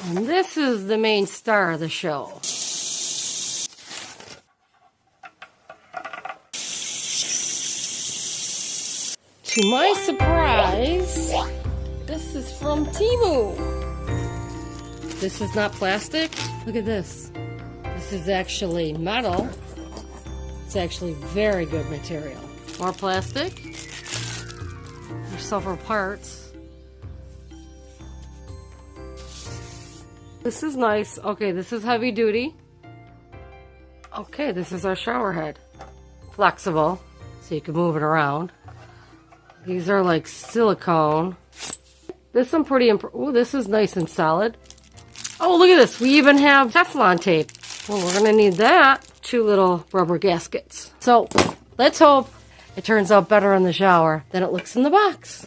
And this is the main star of the show. To my surprise, this is from TEMU. This is not plastic. Look at this. This is actually metal. It's actually very good material. More plastic. There's several parts. This is nice. Okay, this is heavy duty. Okay, this is our shower head. Flexible, so you can move it around. These are like silicone. This I'm pretty impressed. Oh, this is nice and solid. Oh, look at this. We even have Teflon tape. Well, we're gonna need that. 2 little rubber gaskets. So let's hope it turns out better in the shower than it looks in the box.